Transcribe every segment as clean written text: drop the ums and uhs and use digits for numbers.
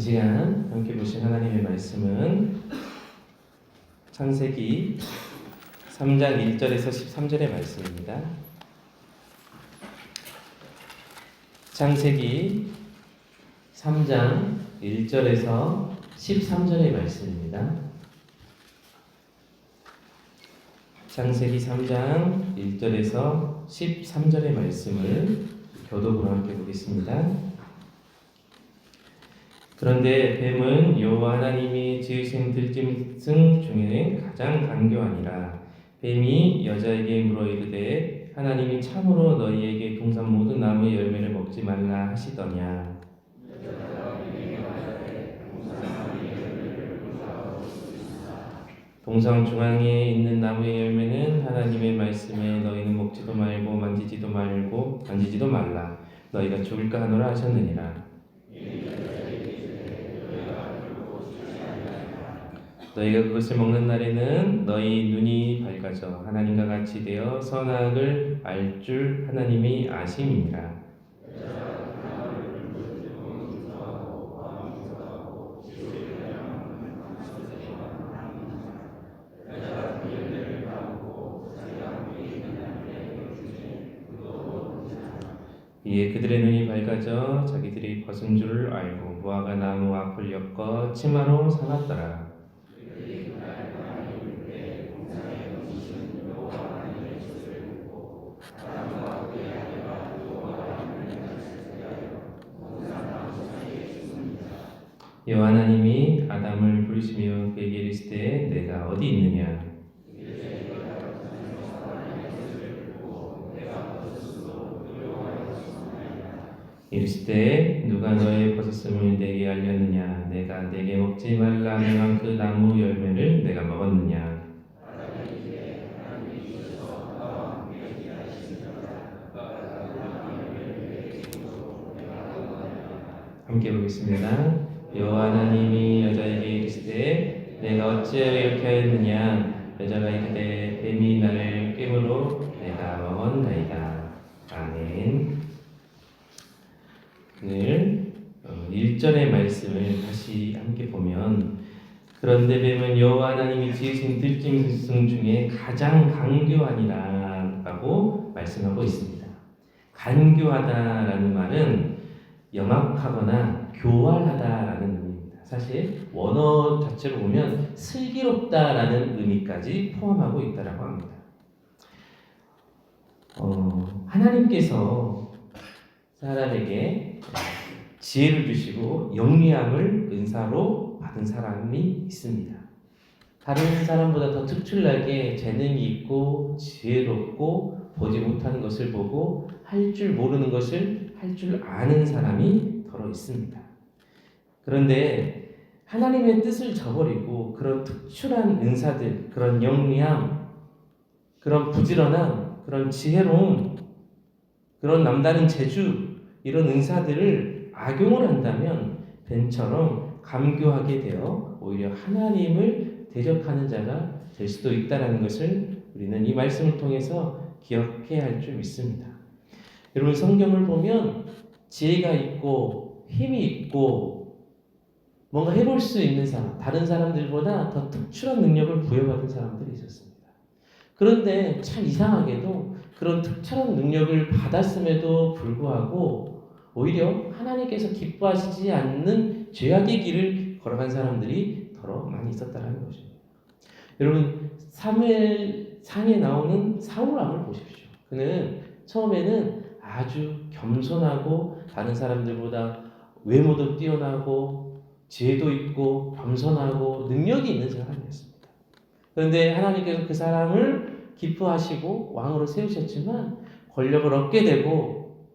시간 함께 보신 하나님의 말씀은 창세기 3장 1절에서 13절의 말씀입니다. 창세기 3장 1절에서 13절의 말씀입니다. 창세기 3장 1절에서 13절의 말씀을 교독으로 함께 보겠습니다. 그런데 뱀은 여호와 하나님이 지으신 들짐승 중에 가장 간교하니라. 뱀이 여자에게 물어 이르되 하나님이 참으로 너희에게 동산 모든 나무의 열매를 먹지 말라 하시더냐. 동산 중앙에 있는 나무의 열매는 하나님의 말씀에 너희는 먹지도 말고 만지지도 말라. 너희가 죽을까 하노라 하셨느니라. 너희가 그것을 먹는 날에는 너희 눈이 밝아져 하나님과 같이 되어 선악을 알 줄 하나님이 아심이니라. 이에 그들의 눈이 밝아져 자기들이 벗은 줄을 알고 무화과 나무 앞을 엮어 치마로 삼았더라. 여호와 하나님이 아담을 부르시며 그에게 이르시되 내가 어디 있느냐. 이르시되 누가 너의 벗었음을 내게 알렸느냐. 내가 내게 먹지 말라 명한 그 나무 열매를 내가 먹었느냐. 함께 보겠습니다. 여호와 하나님이 여자에게 이르시되 내가 어찌하여 이렇게 하였느냐. 여자가 이르되 뱀이 나를 깨므로 내가 먹었나이다. 아멘. 오늘 1절의 말씀을 다시 함께 보면 그런데 뱀은 여호와 하나님이 지으신 들짐승 중에 가장 간교하니라 라고 말씀하고 있습니다. 간교하다라는 말은 영악하거나 교활하다라는 의미입니다. 사실 원어 자체로 보면 슬기롭다라는 의미까지 포함하고 있다라고 합니다. 하나님께서 사람에게 지혜를 주시고 영리함을 은사로 받은 사람이 있습니다. 다른 사람보다 더 특출나게 재능이 있고 지혜롭고 보지 못하는 것을 보고 할 줄 모르는 것을 할 줄 아는 사람이 더러 있습니다. 그런데 하나님의 뜻을 저버리고 그런 특출한 은사들, 그런 영리함, 그런 부지런함, 그런 지혜로움, 그런 남다른 재주, 이런 은사들을 악용을 한다면 뱀처럼 감교하게 되어 오히려 하나님을 대적하는 자가 될 수도 있다는 것을 우리는 이 말씀을 통해서 기억해야 할 줄 믿습니다. 여러분, 성경을 보면 지혜가 있고 힘이 있고 뭔가 해볼 수 있는 사람, 다른 사람들보다 더 특출한 능력을 부여받은 사람들이 있었습니다. 그런데 참 이상하게도 그런 특출한 능력을 받았음에도 불구하고 오히려 하나님께서 기뻐하시지 않는 죄악의 길을 걸어간 사람들이 더러 많이 있었다는 것입니다. 여러분, 사무엘상에 나오는 사울 왕을 보십시오. 그는 처음에는 아주 겸손하고 다른 사람들보다 외모도 뛰어나고 지혜도 있고 겸손하고 능력이 있는 사람이었습니다. 그런데 하나님께서 그 사람을 기뻐하시고 왕으로 세우셨지만 권력을 얻게 되고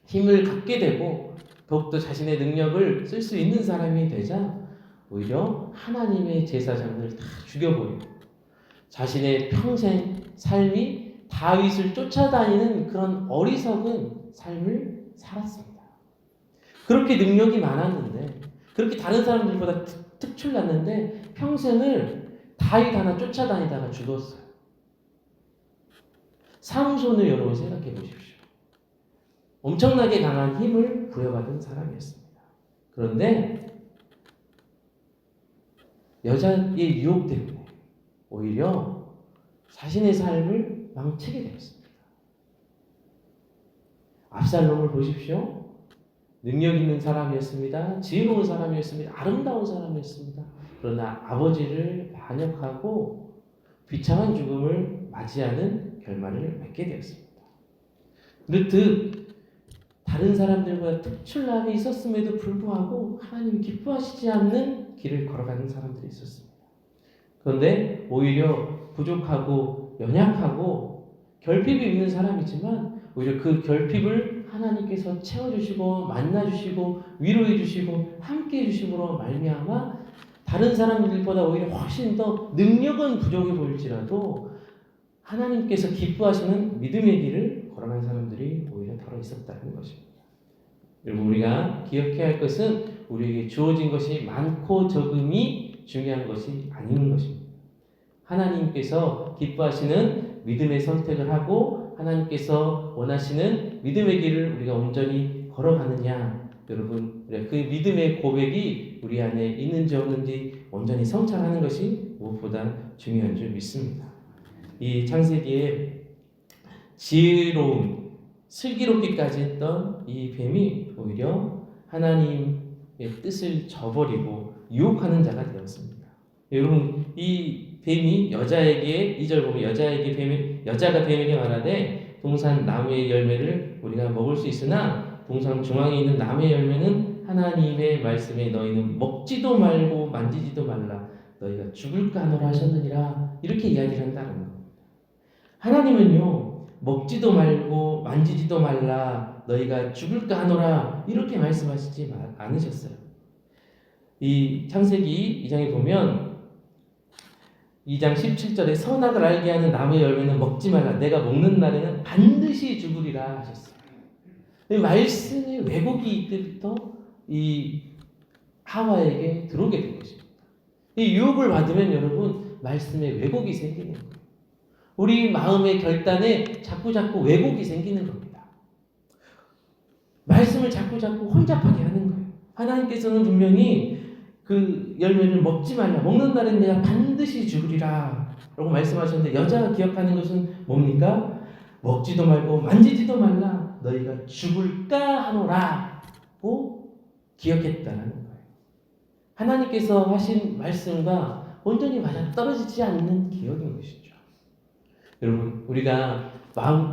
힘을 갖게 되고 더욱더 자신의 능력을 쓸 수 있는 사람이 되자 오히려 하나님의 제사장들을 다 죽여버리고 자신의 평생 삶이 다윗을 쫓아다니는 그런 어리석은 삶을 살았습니다. 그렇게 능력이 많았는데, 그렇게 다른 사람들보다 특출났는데 평생을 다윗 하나 쫓아다니다가 죽었어요. 삼손을 여러분 생각해 보십시오. 엄청나게 강한 힘을 부여받은 사람이었습니다. 그런데 여자의 유혹 때문에 오히려 자신의 삶을 망치게 되었습니다. 압살롬을 보십시오. 능력 있는 사람이었습니다. 지혜로운 사람이었습니다. 아름다운 사람이었습니다. 그러나 아버지를 반역하고 비참한 죽음을 맞이하는 결말을 맺게 되었습니다. 그렇듯 다른 사람들보다 특출남이 있었음에도 불구하고 하나님이 기뻐하시지 않는 길을 걸어가는 사람들이 있었습니다. 그런데 오히려 부족하고 연약하고 결핍이 있는 사람이지만 오히려 그 결핍을 하나님께서 채워주시고 만나주시고 위로해주시고 함께해주심으로 말미암아 다른 사람들보다 오히려 훨씬 더 능력은 부족해 보일지라도 하나님께서 기뻐하시는 믿음의 길을 걸어간 사람들이 오히려 덜어 있었다는 것입니다. 여러분, 우리가 기억해야 할 것은 우리에게 주어진 것이 많고 적음이 중요한 것이 아닌 것입니다. 하나님께서 기뻐하시는 믿음의 선택을 하고 하나님께서 원하시는 믿음의 길을 우리가 온전히 걸어가느냐, 여러분, 그 믿음의 고백이 우리 안에 있는지 없는지 온전히 성찰하는 것이 무엇보다 중요한 줄 믿습니다. 이 창세기에 지혜로운 슬기롭기까지 했던 이 뱀이 오히려 하나님의 뜻을 저버리고 유혹하는 자가 되었습니다. 여러분, 이 뱀이 여자에게 2절 보면 여자가 뱀에게 말하되 동산 나무의 열매를 우리가 먹을 수 있으나 동산 중앙에 있는 나무의 열매는 하나님의 말씀에 너희는 먹지도 말고 만지지도 말라 너희가 죽을까 하노라 하셨느니라, 이렇게 이야기를 한다는 겁니다. 하나님은요, 먹지도 말고 만지지도 말라 너희가 죽을까 하노라 이렇게 말씀하시지 않으셨어요. 이 창세기 2장에 보면 2장 17절에 선악을 알게 하는 나무의 열매는 먹지 말라 내가 먹는 날에는 반드시 죽으리라 하셨어요. 말씀의 왜곡이 이때부터 이 하와에게 들어오게 된 것입니다. 이 유혹을 받으면 여러분 말씀의 왜곡이 생기는 거예요. 우리 마음의 결단에 자꾸자꾸 왜곡이 생기는 겁니다. 말씀을 자꾸자꾸 혼잡하게 하는 거예요. 하나님께서는 분명히 그 열매를 먹지 말라, 먹는 날엔 내가 반드시 죽으리라 라고 말씀하셨는데 여자가 기억하는 것은 뭡니까? 먹지도 말고 만지지도 말라 너희가 죽을까 하노라고 기억했다는 거예요. 하나님께서 하신 말씀과 온전히 맞아떨어지지 않는 기억인 것이죠. 여러분, 우리가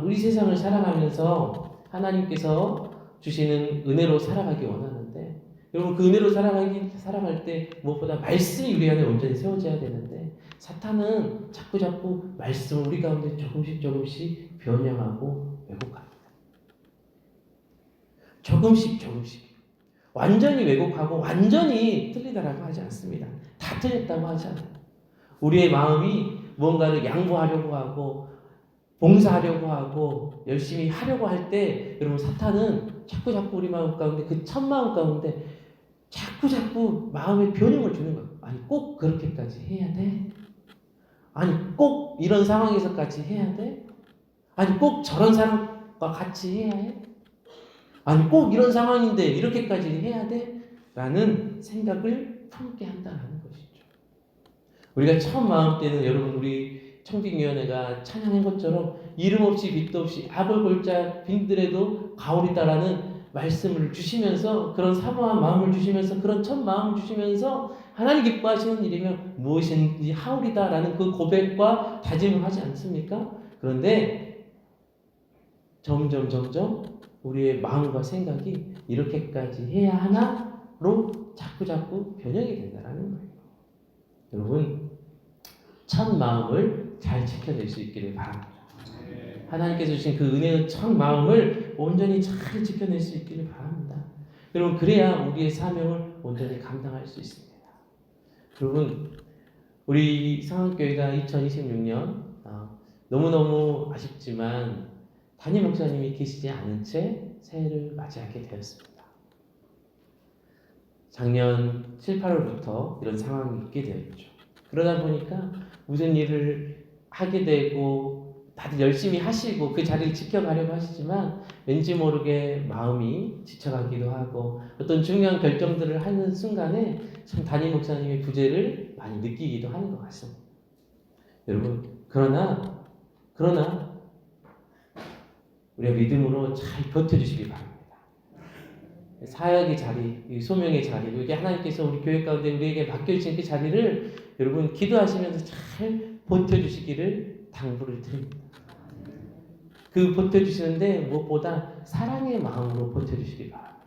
우리 세상을 살아가면서 하나님께서 주시는 은혜로 살아가기 원하는데, 여러분 그 은혜로 살아갈 때 무엇보다 말씀이 우리 안에 온전히 세워져야 되는데 사탄은 자꾸자꾸 말씀을 우리 가운데 조금씩 변형하고 왜곡합니다. 조금씩 완전히 왜곡하고 완전히 틀리다라고 하지 않습니다. 다 틀렸다고 하지 않아요. 우리의 마음이 무언가를 양보하려고 하고 봉사하려고 하고 열심히 하려고 할 때 여러분 사탄은 자꾸자꾸 우리 마음 가운데 그 첫 마음 가운데 자꾸자꾸 마음에 변형을 주는 거예요. 아니 꼭 그렇게까지 해야 돼? 아니 꼭 이런 상황에서까지 해야 돼? 아니 꼭 저런 사람과 같이 해야 해? 아니 꼭 이런 상황인데 이렇게까지 해야 돼? 라는 생각을 품게 한다는 것이죠. 우리가 처음 마음 때는 여러분 우리 청빙위원회가 찬양한 것처럼 이름 없이 빛도 없이 악을 골자 빈들에도 가오리다라는 말씀을 주시면서 그런 사모한 마음을 주시면서 그런 첫 마음을 주시면서 하나님 기뻐하시는 일이면 무엇인지 하오리다라는 그 고백과 다짐을 하지 않습니까? 그런데 점점 우리의 마음과 생각이 이렇게까지 해야 하나로 자꾸자꾸 변형이 된다는 거예요. 여러분 첫 마음을 잘 지켜낼 수 있기를 바랍니다. 하나님께서 주신 그 은혜의 첫 마음을 온전히 잘 지켜낼 수 있기를 바랍니다. 여러분 그래야 우리의 사명을 온전히 감당할 수 있습니다. 여러분 우리 상한교회가 2026년 너무너무 아쉽지만 담임 목사님이 계시지 않은 채 새해를 맞이하게 되었습니다. 작년 7, 8월부터 이런 상황이 있게 되었죠. 그러다 보니까 무슨 일을 하게 되고 다들 열심히 하시고 그 자리를 지켜가려고 하시지만 왠지 모르게 마음이 지쳐가기도 하고 어떤 중요한 결정들을 하는 순간에 참 담임 목사님의 부재를 많이 느끼기도 하는 것 같습니다. 여러분 그러나 우리가 믿음으로 잘 버텨주시기 바랍니다. 사역의 자리, 소명의 자리, 이게 하나님께서 우리 교회 가운데 우리에게 맡겨주신 그 자리를 여러분 기도하시면서 잘 버텨주시기를 당부를 드립니다. 그 버텨주시는데 무엇보다 사랑의 마음으로 버텨주시기 바랍니다.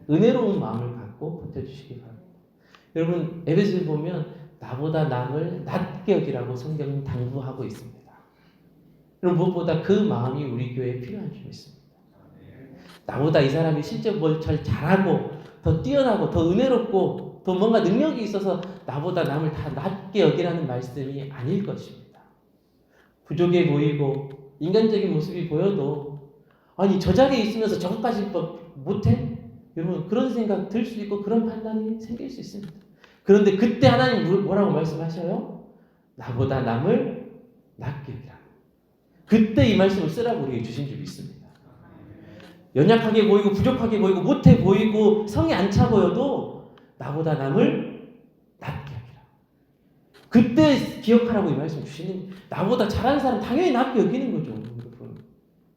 은혜로운 마음을 갖고 버텨주시기 바랍니다. 여러분 에베소에 보면 나보다 남을 낮게 여기라고 성경은 당부하고 있습니다. 여러분 무엇보다 그 마음이 우리 교회에 필요한 줄 믿습니다. 나보다 이 사람이 실제 뭘 잘 잘하고 더 뛰어나고 더 은혜롭고 더 뭔가 능력이 있어서 나보다 남을 다 낮게 여기라는 말씀이 아닐 것입니다. 부족해 보이고 인간적인 모습이 보여도 아니 저 자리에 있으면서 저것까지 못해? 여러분 그런 생각 들 수 있고 그런 판단이 생길 수 있습니다. 그런데 그때 하나님 뭐라고 말씀하셔요? 나보다 남을 낮게 여기라. 그때 이 말씀을 쓰라고 우리에게 주신 줄 믿습니다. 연약하게 보이고 부족하게 보이고 못해 보이고 성이 안 차 보여도 나보다 남을 낮게 여기라. 그때 기억하라고 이 말씀 주시는 나보다 잘하는 사람 당연히 낮게 여기는 거죠.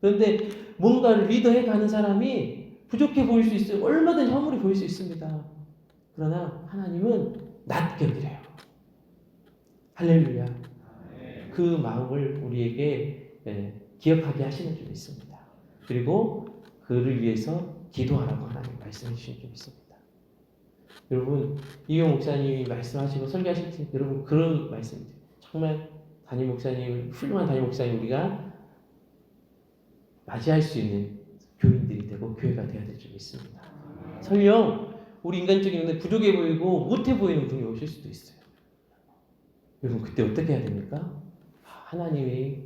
그런데 뭔가를 리더해 가는 사람이 부족해 보일 수 있어요. 얼마든 허물이 보일 수 있습니다. 그러나 하나님은 낮게 여기래요. 할렐루야. 그 마음을 우리에게 기억하게 하시는 줄 믿습니다. 그리고 그를 위해서 기도하라고 하나님 말씀해 주신 줄 믿습니다. 여러분 이용 목사님이 말씀하시고 설교하실 때 여러분 그런 말씀입니다. 정말 담임 목사님 훌륭한 담임 목사님 우리가 맞이할 수 있는 교인들이 되고 교회가 되어야 될 줄 믿습니다. 설령 우리 인간적인 면에 부족해 보이고 못해 보이는 분이 오실 수도 있어요. 여러분 그때 어떻게 해야 됩니까? 하나님이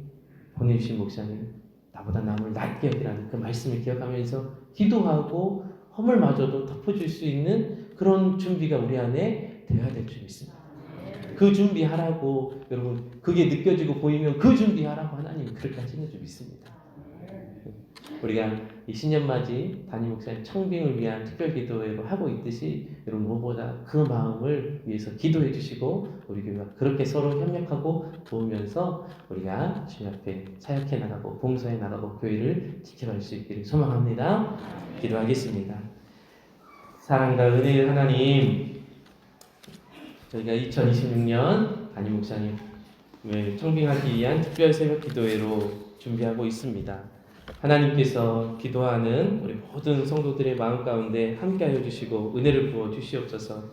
보내주신 목사님 나보다 남을 낮게 여기라는 그 말씀을 기억하면서 기도하고 허물마저도 덮어줄 수 있는 그런 준비가 우리 안에 되어야 될 줄 믿습니다. 그 준비하라고 여러분 그게 느껴지고 보이면 그 준비하라고 하나님 그렇게 하시는 줄 믿습니다. 우리가 이 신년맞이 담임 목사님 청빙을 위한 특별기도회로 하고 있듯이 여러분 무엇보다 그 마음을 위해서 기도해 주시고 우리 교회가 그렇게 서로 협력하고 도우면서 우리가 주님 앞에 사역해 나가고 봉사해 나가고 교회를 지켜갈 수 있기를 소망합니다. 기도하겠습니다. 사랑과 은혜의 하나님, 저희가 2026년 담임 목사님을 청빙하기 위한 특별 새벽 기도회로 준비하고 있습니다. 하나님께서 기도하는 우리 모든 성도들의 마음 가운데 함께하여 주시고 은혜를 부어 주시옵소서.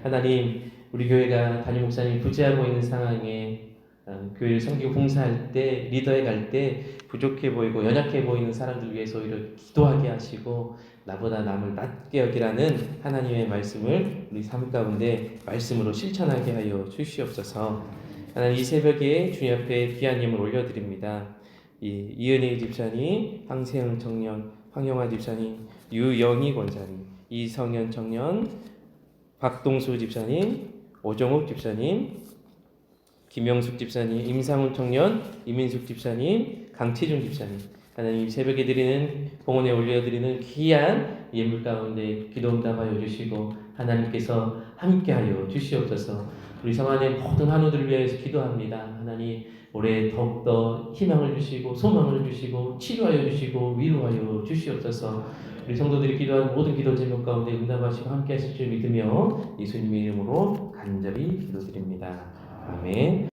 하나님 우리 교회가 담임 목사님이 부재하고 있는 상황에 교회를 섬기고 봉사할 때 리더에 갈 때 부족해 보이고 연약해 보이는 사람들 위해서 오히려 기도하게 하시고 나보다 남을 낮게 여기라는 하나님의 말씀을 우리 삶 가운데 말씀으로 실천하게 하여 주시옵소서. 하나님 이 새벽에 주님 앞에 귀한 예물 올려드립니다. 이은혜 집사님, 황세영 청년, 황영화 집사님, 유영희 권사님, 이성현 청년, 박동수 집사님, 오정욱 집사님, 김영숙 집사님, 임상훈 청년, 이민숙 집사님, 강채준 집사님, 하나님 새벽에 드리는 봉헌에 올려드리는 귀한 예물 가운데 기도 응답하여 주시고 하나님께서 함께하여 주시옵소서. 우리 성안의 모든 한우들을 위해서 기도합니다. 하나님 올해 더욱더 희망을 주시고 소망을 주시고 치료하여 주시고 위로하여 주시옵소서. 우리 성도들이 기도하는 모든 기도 제목 가운데 응답하시고 함께 하실 줄 믿으며 예수님의 이름으로 간절히 기도드립니다. 아멘.